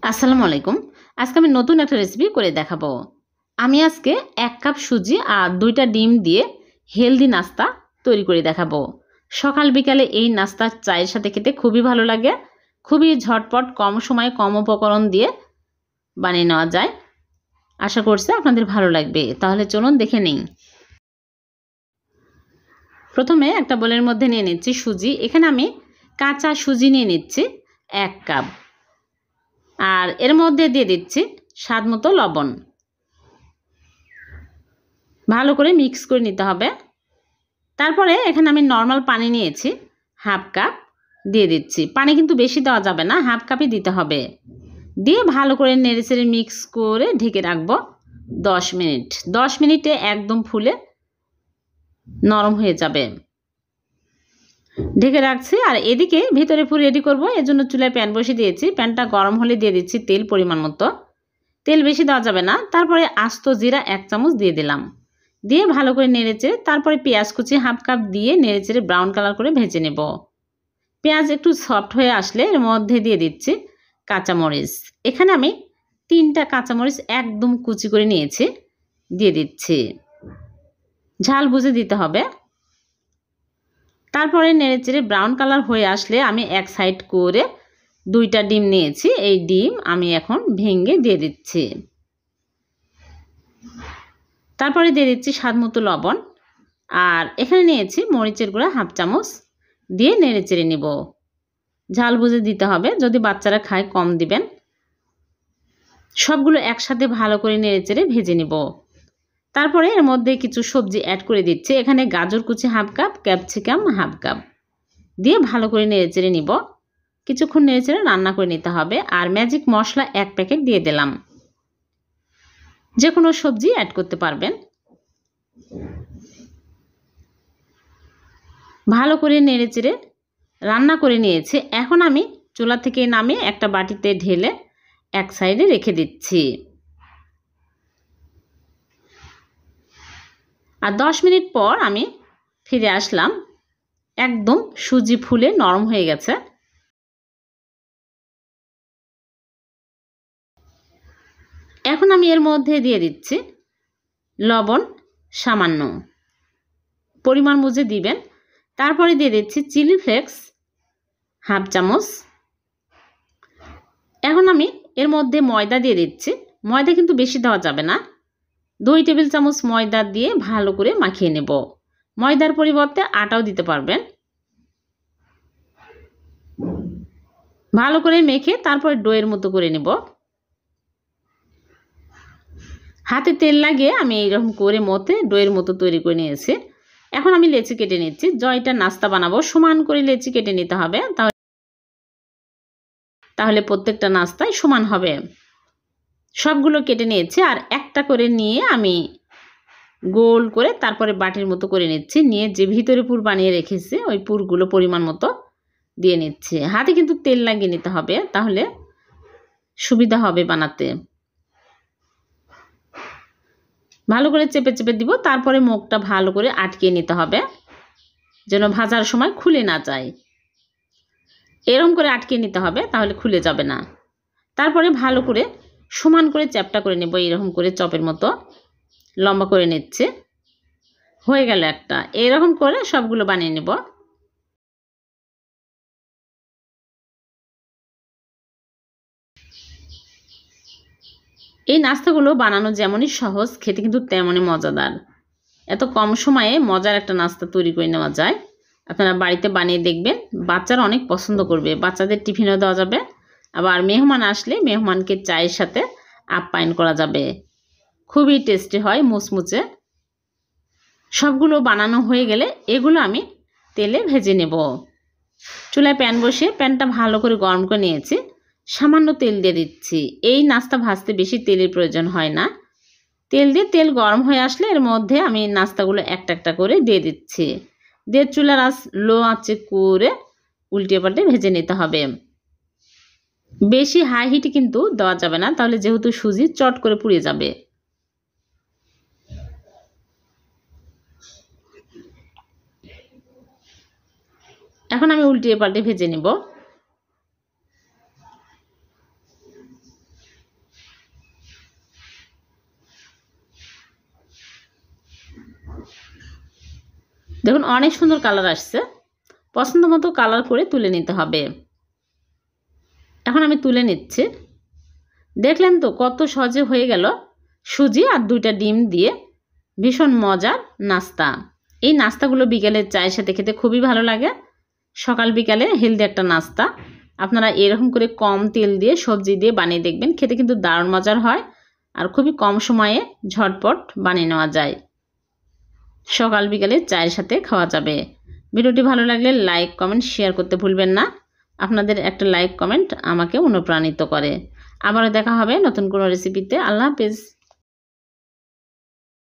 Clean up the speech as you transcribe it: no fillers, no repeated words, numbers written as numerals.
আসসালামু আলাইকুম। আজকে আমি নতুন একটা রেসিপি করে দেখাবো। আমি আজকে ১ কাপ সুজি আর ২টা ডিম দিয়ে হেলদি নাস্তা তৈরি করে দেখাবো। সকাল বিকালে এই নাস্তা চায়ের সাথে খেতে খুবই ভালো লাগে। খুবই ঝটপট কম সময়ে কম উপকরণ দিয়ে বানিয়ে নেওয়া যায়। আশা করছি আপনাদের ভালো লাগবে। তাহলে চলুন দেখে নিই। প্রথমে একটা বোলের মধ্যে নিয়ে নিচ্ছি সুজি। এখানে আমি কাঁচা সুজি নিয়ে নিচ্ছি ১ কাপ। আর এর মধ্যে দিয়ে দিচ্ছি স্বাদ মতো লবণ। ভালো করে মিক্স করে নিতে হবে। তারপরে এখানে আমি নর্মাল পানি নিয়েছি 1/2 কাপ দিয়ে দিচ্ছি। পানি কিন্তু বেশি দেওয়া যাবে না, 1/2 কাপই দিতে হবে। দিয়ে ভালো করে নেড়েচেড়ে মিক্স করে ঢেকে রাখবো 10 মিনিট। 10 মিনিটে একদম ফুলে নরম হয়ে যাবে। ঢেকে রাখছি। আর এদিকে ভিতরে পুর রেডি করব। এর জন্য চুলায় প্যান বসিয়ে দিয়েছি। প্যানটা গরম হলে দিয়ে দিচ্ছি তেল পরিমাণ মতো। তেল বেশি দেওয়া যাবে না। তারপরে আস্ত জিরা 1 চামচ দিয়ে দিলাম। দিয়ে ভালো করে নেড়েচেড়ে তারপরে পেঁয়াজ কুচি 1/2 কাপ দিয়ে নেড়েচেড়ে ব্রাউন কালার করে ভেজে নেব। পেঁয়াজ একটু সফট হয়ে আসলে এর মধ্যে দিয়ে দিচ্ছি কাঁচামরিচ। এখানে আমি 3টা কাঁচামরিচ একদম কুচি করে নিয়েছি, দিয়ে দিচ্ছি। ঝাল বুঝে দিতে হবে। তারপরে নেড়েচেড়ে ব্রাউন কালার হয়ে আসলে আমি এক সাইড করে 2টা ডিম নিয়েছি। এই ডিম আমি এখন ভেঙে দিয়ে দিচ্ছি। তারপরে দিয়ে দিচ্ছি স্বাদ মতো লবণ। আর এখানে নিয়েছি মরিচের গুঁড়া 1/2 চামচ দিয়ে নেড়েচেড়ে নেব। ঝাল বুঝে দিতে হবে, যদি বাচ্চারা খায় কম দিবেন। সবগুলো একসাথে ভালো করে নেড়েচেড়ে ভেজে নেব। তারপরে এর মধ্যে কিছু সবজি অ্যাড করে দিচ্ছি। এখানে গাজর কুচি 1/2 কাপ, ক্যাপসিকাম 1/2 কাপ দিয়ে ভালো করে নেড়েচেড়ে নিব। কিছুক্ষণ নেড়েচেড়ে রান্না করে নিতে হবে। আর ম্যাজিক মশলা 1 প্যাকেট দিয়ে দিলাম। যে কোনো সবজি অ্যাড করতে পারবেন। ভালো করে নেড়েচেড়ে রান্না করে নিয়েছি। এখন আমি চুলা থেকে নামিয়ে একটা বাটিতে ঢেলে এক সাইডে রেখে দিচ্ছি। আর 10 মিনিট পর আমি ফিরে আসলাম। একদম সুজি ফুলে নরম হয়ে গেছে। এখন আমি এর মধ্যে দিয়ে দিচ্ছি লবণ সামান্য, পরিমাণ বুঝে দিবেন। তারপরে দিয়ে দিচ্ছি চিলি ফ্লেক্স 1/2 চামচ। এখন আমি এর মধ্যে ময়দা দিয়ে দিচ্ছি। ময়দা কিন্তু বেশি দেওয়া যাবে না। 2 টেবিল চামচ ময়দা দিয়ে ভালো করে মাখিয়ে নেব। ময়দার পরিবর্তে আটাও দিতে পারবেন। ভালো করে মেখে তারপরে ডোয়ের মতো করে নেব। হাতে তেল লাগিয়ে আমি এইরকম করে মতে ডোয়ের মতো তৈরি করে নিয়েছি। এখন আমি লেচি কেটে নিচ্ছি। জয়টা নাস্তা বানাবো, সমান করে লেচি কেটে নিতে হবে, তাহলে প্রত্যেকটা নাস্তায় সমান হবে। সবগুলো কেটে নিয়েছি। আর একটা করে নিয়ে আমি গোল করে তারপরে বাটির মতো করে নিচ্ছি। নিয়ে যে ভিতরে পুর বানিয়ে রেখেছি ওই পুরগুলো পরিমাণ মতো দিয়ে নিচ্ছি। হাতে কিন্তু তেল লাগিয়ে নিতে হবে, তাহলে সুবিধা হবে বানাতে। ভালো করে চেপে চেপে দিব। তারপরে মুখটা ভালো করে আটকে নিতে হবে যেন ভাজার সময় খুলে না যায়। এরকম করে আটকে নিতে হবে, তাহলে খুলে যাবে না। তারপরে ভালো করে সমান করে চ্যাপটা করে নেব। এরকম করে চপের মতো লম্বা করে নিচ্ছে। হয়ে গেল একটা। এরকম করে সবগুলো বানিয়ে নেব। এই নাস্তাগুলো বানানো যেমনই সহজ, খেতে কিন্তু তেমনই মজাদার। এত কম সময়ে মজার একটা নাস্তা তৈরি করে নেওয়া যায়। আপনারা বাড়িতে বানিয়ে দেখবেন, বাচ্চারা অনেক পছন্দ করবে। বাচ্চাদের টিফিনও দেওয়া যাবে। আবার মেহমান আসলে মেহমানকে চায়ের সাথে আপ্যায়ন করা যাবে। খুবই টেস্টি হয়, মুচমুচে। সবগুলো বানানো হয়ে গেলে এগুলো আমি তেলে ভেজে নেব। চুলায় প্যান বসিয়ে প্যানটা ভালো করে গরম করে নিয়েছি। সামান্য তেল দিয়ে দিচ্ছি। এই নাস্তা ভাজতে বেশি তেলের প্রয়োজন হয় না। তেল গরম হয়ে আসলে এর মধ্যে আমি নাস্তাগুলো একটা একটা করে দিয়ে দিচ্ছি। দিয়ে চুলার আঁচ লো আঁচে করে উল্টে পাল্টে ভেজে নিতে হবে। বেশি হাই হিটে কিন্তু দেওয়া যাবে না, তাহলে যেহেতু সুজি চট করে পুড়ে যাবে। এখন আমি উল্টিয়ে পাল্টে ভেজে নিব। দেখুন অনেক সুন্দর কালার আসছে। পছন্দ মতো কালার করে তুলে নিতে হবে। এখন আমি তুলে নিচ্ছি। দেখলেন তো কত সহজে হয়ে গেল সুজি আর 2টা ডিম দিয়ে ভীষণ মজার নাস্তা। এই নাস্তাগুলো বিকেলের চায়ের সাথে খেতে খুবই ভালো লাগে। সকাল বিকালে হেলদি একটা নাস্তা। আপনারা এরকম করে কম তেল দিয়ে সবজি দিয়ে বানিয়ে দেখবেন, খেতে কিন্তু দারুণ মজার হয় আর খুবই কম সময়ে ঝটপট বানিয়ে নেওয়া যায়। সকাল বিকালে চায়ের সাথে খাওয়া যাবে। ভিডিওটি ভালো লাগলে লাইক কমেন্ট শেয়ার করতে ভুলবেন না। আপনাদের একটা লাইক কমেন্ট আমাকে অনুপ্রাণিত করে। আবারও দেখা হবে নতুন কোনো রেসিপিতে। আল্লাহ হাফেজ।